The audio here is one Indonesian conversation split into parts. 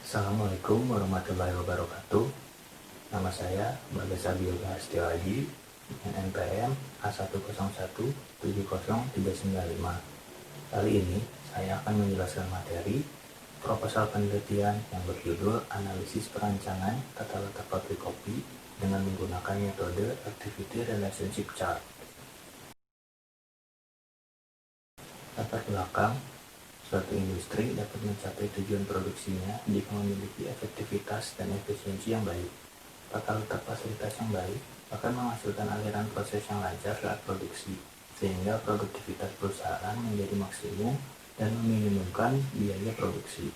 Assalamualaikum warahmatullahi wabarakatuh. Nama saya Bagas Abioga Setiawaji dengan NPM A101703995. Kali ini saya akan menjelaskan materi proposal penelitian yang berjudul Analisis Perancangan Tata Letak Pabrik Kopi dengan menggunakan metode Activity Relationship Chart. Latar belakang: suatu industri dapat mencapai tujuan produksinya jika memiliki efektivitas dan efisiensi yang baik. Tata letak fasilitas yang baik akan menghasilkan aliran proses yang lancar saat produksi, sehingga produktivitas perusahaan menjadi maksimum dan meminimumkan biaya produksi.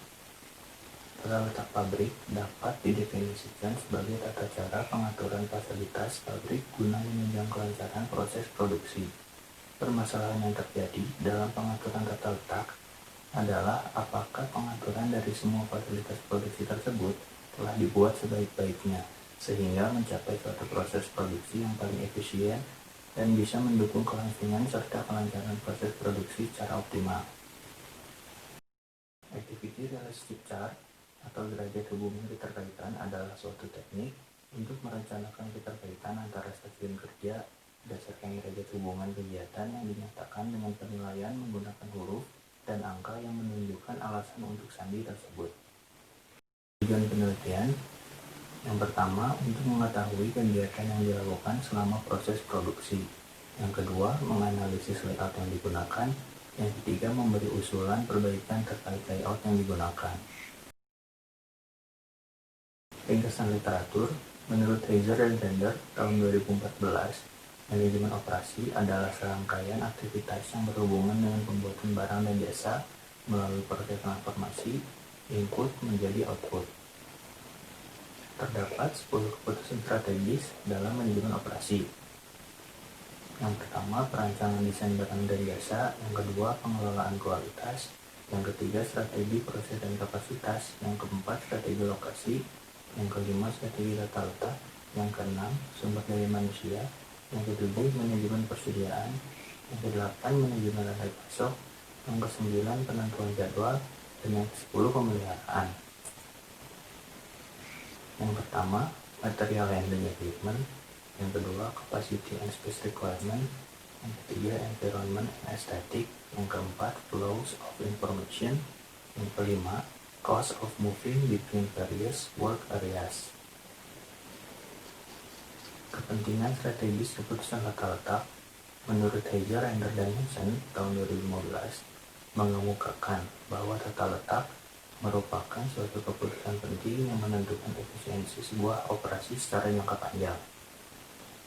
Tata letak pabrik dapat didefinisikan sebagai tata cara pengaturan fasilitas pabrik guna menunjang kelancaran proses produksi. Permasalahan yang terjadi dalam pengaturan tata letak adalah apakah pengaturan dari semua fasilitas produksi tersebut telah dibuat sebaik-baiknya sehingga mencapai suatu proses produksi yang paling efisien dan bisa mendukung kelangsungan serta kelancaran proses produksi secara optimal. Activity Relationship Chart atau derajat hubungan keterkaitan adalah suatu teknik untuk merencanakan keterkaitan antara stasiun kerja berdasarkan derajat hubungan kegiatan yang dinyatakan dengan penilaian menggunakan huruf dan angka yang menunjukkan alasan untuk sandi tersebut. Tujuan penelitian: yang pertama, untuk mengetahui kegiatan yang dilakukan selama proses produksi. Yang kedua, menganalisis layout yang digunakan. Yang ketiga, memberi usulan perbaikan terkait layout yang digunakan. Ringkasan literatur: menurut Heiser dan Bender tahun 2014, manajemen operasi adalah serangkaian aktivitas yang berhubungan dengan pembuatan barang dan jasa melalui proses transformasi input menjadi output. Terdapat 10 keputusan strategis dalam manajemen operasi. Yang pertama, perancangan desain barang dan jasa. Yang kedua, pengelolaan kualitas. Yang ketiga, strategi proses dan kapasitas. Yang keempat, strategi lokasi. Yang kelima, strategi tata letak. Yang keenam, sumber daya manusia. Yang ketujuh, manajemen persediaan. Yang kedelapan, manajemen rantai pasok. Yang kesembilan, penentuan jadwal. Dan yang ke-10, pemeliharaan. Yang pertama, material handling equipment. Yang kedua, capacity and space requirement. Yang ketiga, environment and aesthetic. Yang keempat, flows of information. Yang kelima, cost of moving between various work areas. Kepentingan strategis keputusan tata letak. Menurut Heiser, Render, dan Hansen tahun 2015 mengemukakan bahwa tata letak merupakan suatu keputusan penting yang menentukan efisiensi sebuah operasi secara jangka panjang.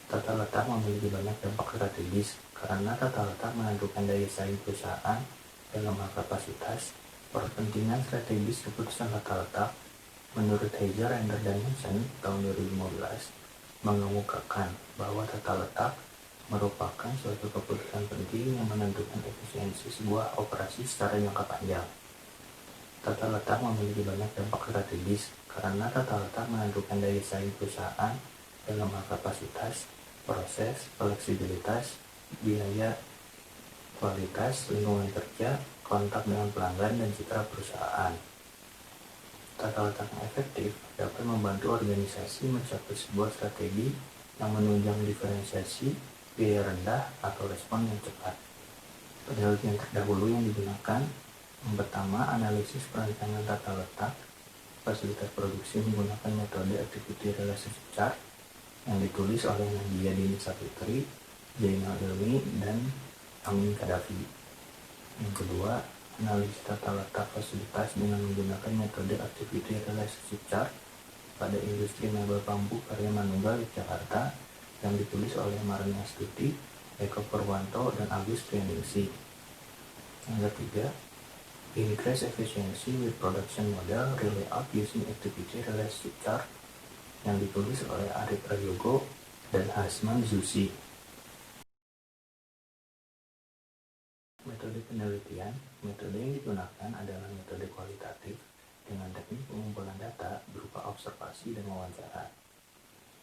Tata letak memiliki banyak dampak strategis karena tata letak menentukan daya saing perusahaan dalam hal kapasitas. Kepentingan strategis keputusan tata letak. Menurut Heiser, Render, dan Hansen tahun 2015 mengemukakan bahwa tata letak merupakan suatu keputusan penting yang menentukan efisiensi sebuah operasi secara jangka panjang. Tata letak memiliki banyak dampak strategis karena tata letak menentukan daya saing perusahaan dalam hal kapasitas, proses, fleksibilitas, biaya, kualitas, lingkungan kerja, kontak dengan pelanggan, dan citra perusahaan. Tata letak yang efektif dapat membantu organisasi mencapai sebuah strategi yang menunjang diferensiasi, biaya rendah, atau respon yang cepat. Penelitian terdahulu yang digunakan: yang pertama, analisis perancangan tata letak fasilitas produksi menggunakan metode Activity Relationship Chart yang ditulis oleh Nadia Dini Sapitri, Zainal Ilmi, dan Amin Kadafi. Yang kedua, analisis tata letak fasilitas dengan menggunakan metode Activity Relationship Chart pada industri mebel bambu karya Manunggal Jakarta yang ditulis oleh Marni Astuti, Eko Purwanto, dan Agus Trianingsih. Yang ketiga, Increase Efficiency with Production Model Relayout Using Activity Relationship Chart yang ditulis oleh Arif Prayogo dan Hasman Zusi. Metode penelitian. Metode yang digunakan adalah metode kualitatif dengan teknik pengumpulan data berupa observasi dan wawancara.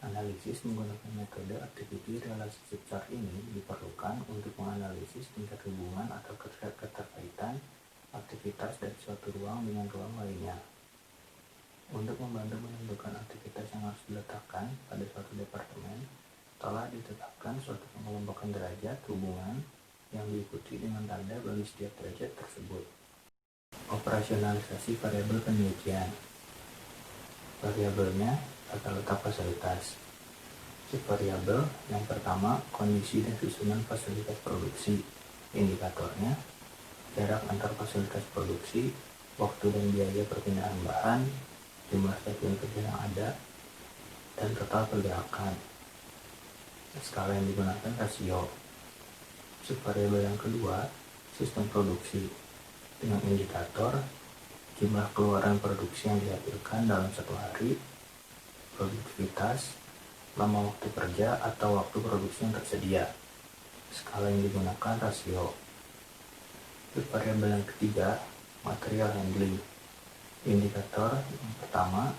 Analisis menggunakan metode Activity Relationship Chart ini diperlukan untuk menganalisis tingkat hubungan atau keterkaitan aktivitas dari suatu ruang dengan ruang lainnya. Untuk membantu menentukan aktivitas yang harus diletakkan pada suatu departemen, telah ditetapkan suatu pengelompokan derajat hubungan yang diikuti dengan tanda bagi setiap derajat tersebut. Operasionalisasi variabel penelitian. Variabelnya tata letak fasilitas. Variabel yang pertama, kondisi dan susunan fasilitas produksi. Indikatornya, jarak antar fasilitas produksi, waktu dan biaya perpindahan bahan, jumlah stasiun kerja yang ada, dan total pergerakan. Skala yang digunakan rasio. Subvariabel yang kedua, sistem produksi, dengan indikator jumlah keluaran produksi yang dihasilkan dalam satu hari, produktivitas, lama waktu kerja atau waktu produksi yang tersedia. Skala yang digunakan rasio. Subvariabel yang ketiga, material handling. Indikator yang pertama,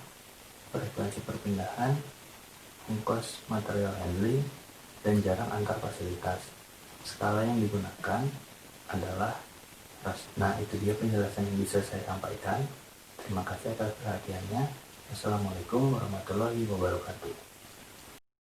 frekuensi perpindahan, ongkos material handling, dan jarak antar fasilitas. Skala yang digunakan adalah Nah, itu dia penjelasan yang bisa saya sampaikan. Terima kasih atas perhatiannya. Assalamualaikum warahmatullahi wabarakatuh.